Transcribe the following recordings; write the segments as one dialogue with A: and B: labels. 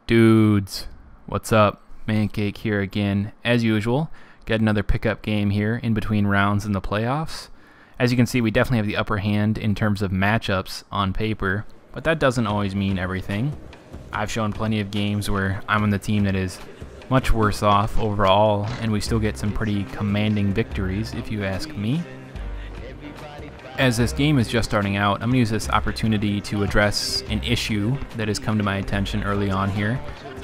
A: Dudes, what's up? Mancake here again, as usual. Got another pickup game here in between rounds in the playoffs. As you can see, we definitely have the upper hand in terms of matchups on paper, but that doesn't always mean everything. I've shown plenty of games where I'm on the team that is much worse off overall, and we still get some pretty commanding victories, if you ask me. As this game is just starting out, I'm going to use this opportunity to address an issue that has come to my attention early on here.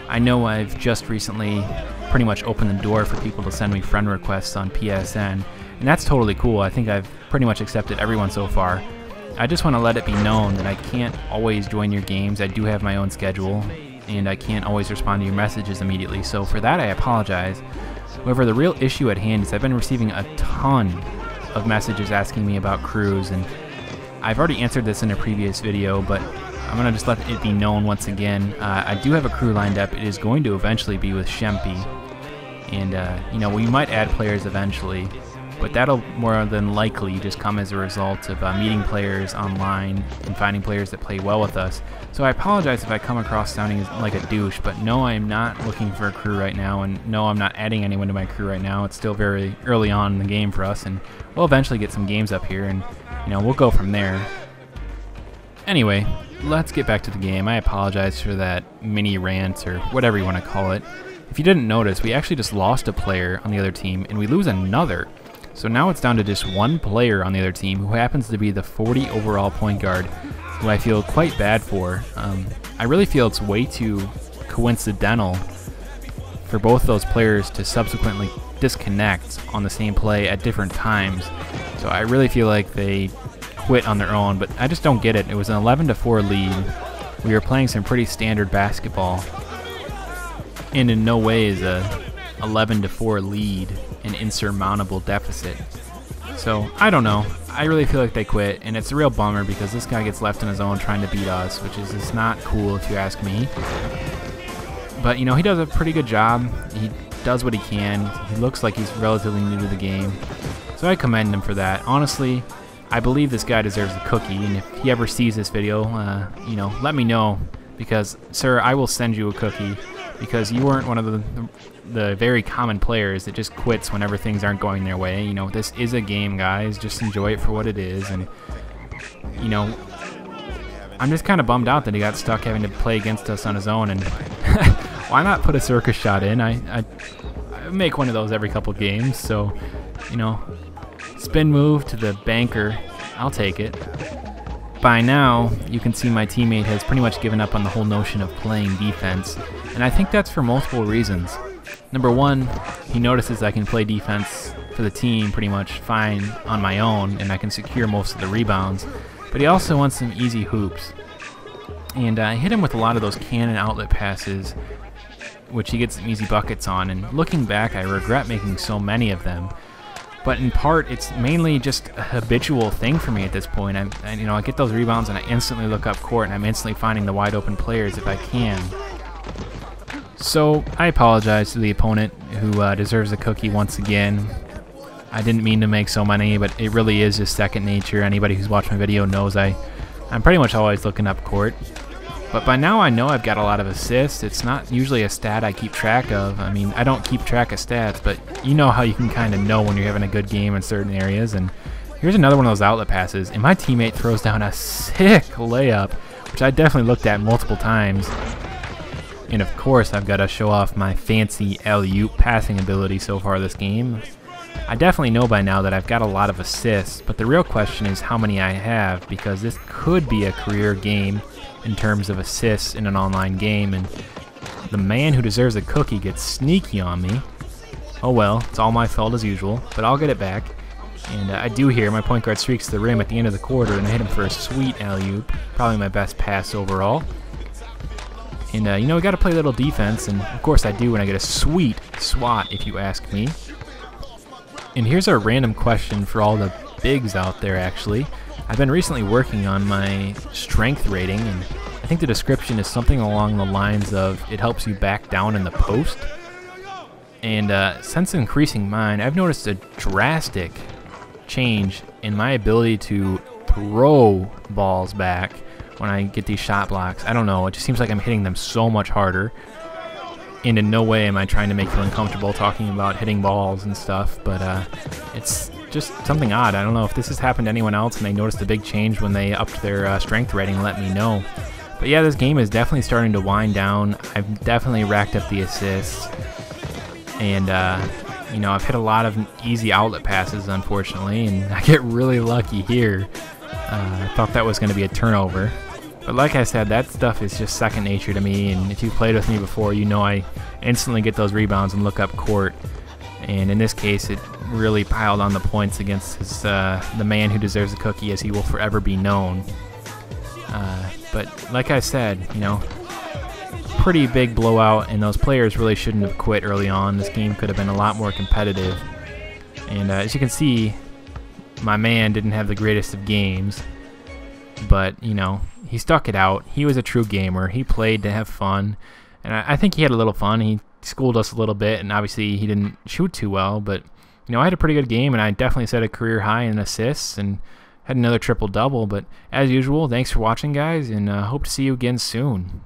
A: I know I've just recently pretty much opened the door for people to send me friend requests on PSN, and that's totally cool. I think I've pretty much accepted everyone so far. I just want to let it be known that I can't always join your games. I do have my own schedule, and I can't always respond to your messages immediately, so for that I apologize. However, the real issue at hand is I've been receiving a ton of messages asking me about crews, and I've already answered this in a previous video, but I'm going to just let it be known once again. I do have a crew lined up. It is going to eventually be with Shempy, and you know, we might add players eventually, but that'll more than likely just come as a result of meeting players online and finding players that play well with us. So I apologize if I come across sounding like a douche, but no, I'm not looking for a crew right now, and no, I'm not adding anyone to my crew right now. It's still very early on in the game for us, and we'll eventually get some games up here, and you know, we'll go from there. Anyway, let's get back to the game. I apologize for that mini rant, or whatever you want to call it. If you didn't notice, we actually just lost a player on the other team, and we lose another. So now it's down to just one player on the other team, who happens to be the 40 overall point guard, who I feel quite bad for. I really feel it's way too coincidental for both those players to subsequently disconnect on the same play at different times. So I really feel like they quit on their own, but I just don't get it. It was an 11-4 lead. We were playing some pretty standard basketball, and in no way is a 11-4 lead an insurmountable deficit. So I don't know. I really feel like they quit, and it's a real bummer because this guy gets left on his own trying to beat us, which is just not cool if you ask me. But you know, he does a pretty good job. He does what he can. He looks like he's relatively new to the game, so I commend him for that. Honestly, I believe this guy deserves a cookie, and if he ever sees this video, you know, let me know, because sir, I will send you a cookie, because you weren't one of the very common players that just quits whenever things aren't going their way. You know, this is a game, guys. Just enjoy it for what it is. And you know, I'm just kind of bummed out that he got stuck having to play against us on his own. And why not put a circus shot in? I make one of those every couple games. So you know, spin move to the banker, I'll take it. By now, you can see my teammate has pretty much given up on the whole notion of playing defense, and I think that's for multiple reasons. Number one, he notices I can play defense for the team pretty much fine on my own, and I can secure most of the rebounds, but he also wants some easy hoops. And I hit him with a lot of those cannon outlet passes, which he gets some easy buckets on, and looking back, I regret making so many of them. But in part, it's mainly just a habitual thing for me at this point. You know, I get those rebounds and I instantly look up court, and I'm instantly finding the wide open players if I can. So I apologize to the opponent, who deserves a cookie once again. I didn't mean to make so many, but it really is just second nature. Anybody who's watched my video knows I'm pretty much always looking up court. But by now I know I've got a lot of assists. It's not usually a stat I keep track of. I mean, I don't keep track of stats, but you know how you can kind of know when you're having a good game in certain areas. And here's another one of those outlet passes, and my teammate throws down a sick layup, which I definitely looked at multiple times. And of course, I've got to show off my fancy alley-oop passing ability so far this game. I definitely know by now that I've got a lot of assists, but the real question is how many I have, because this could be a career game in terms of assists in an online game, and the man who deserves a cookie gets sneaky on me. Oh well, it's all my fault as usual, but I'll get it back. And I do hear my point guard streaks to the rim at the end of the quarter, and I hit him for a sweet alley-oop, probably my best pass overall. And you know, we got to play a little defense, and of course I do when I get a sweet swat, if you ask me. And here's a random question for all the bigs out there, actually. I've been recently working on my strength rating, and I think the description is something along the lines of it helps you back down in the post. And since increasing mine, I've noticed a drastic change in my ability to throw balls back when I get these shot blocks. I don't know, it just seems like I'm hitting them so much harder. And in no way am I trying to make you uncomfortable talking about hitting balls and stuff, but it's just something odd. I don't know if this has happened to anyone else and they noticed a big change when they upped their strength rating, let me know. But yeah, this game is definitely starting to wind down. I've definitely racked up the assists, and you know, I've hit a lot of easy outlet passes, unfortunately, and I get really lucky here. I thought that was going to be a turnover. But like I said, that stuff is just second nature to me, and if you've played with me before, you know I instantly get those rebounds and look up court. And in this case, it really piled on the points against the man who deserves a cookie, as he will forever be known. But like I said, you know, pretty big blowout, and those players really shouldn't have quit early on. This game could have been a lot more competitive. And as you can see, my man didn't have the greatest of games, but you know, he stuck it out. He was a true gamer. He played to have fun, and I think he had a little fun. He schooled us a little bit, and obviously he didn't shoot too well, but you know, I had a pretty good game, and I definitely set a career high in assists and had another triple-double. But as usual, thanks for watching, guys, and hope to see you again soon.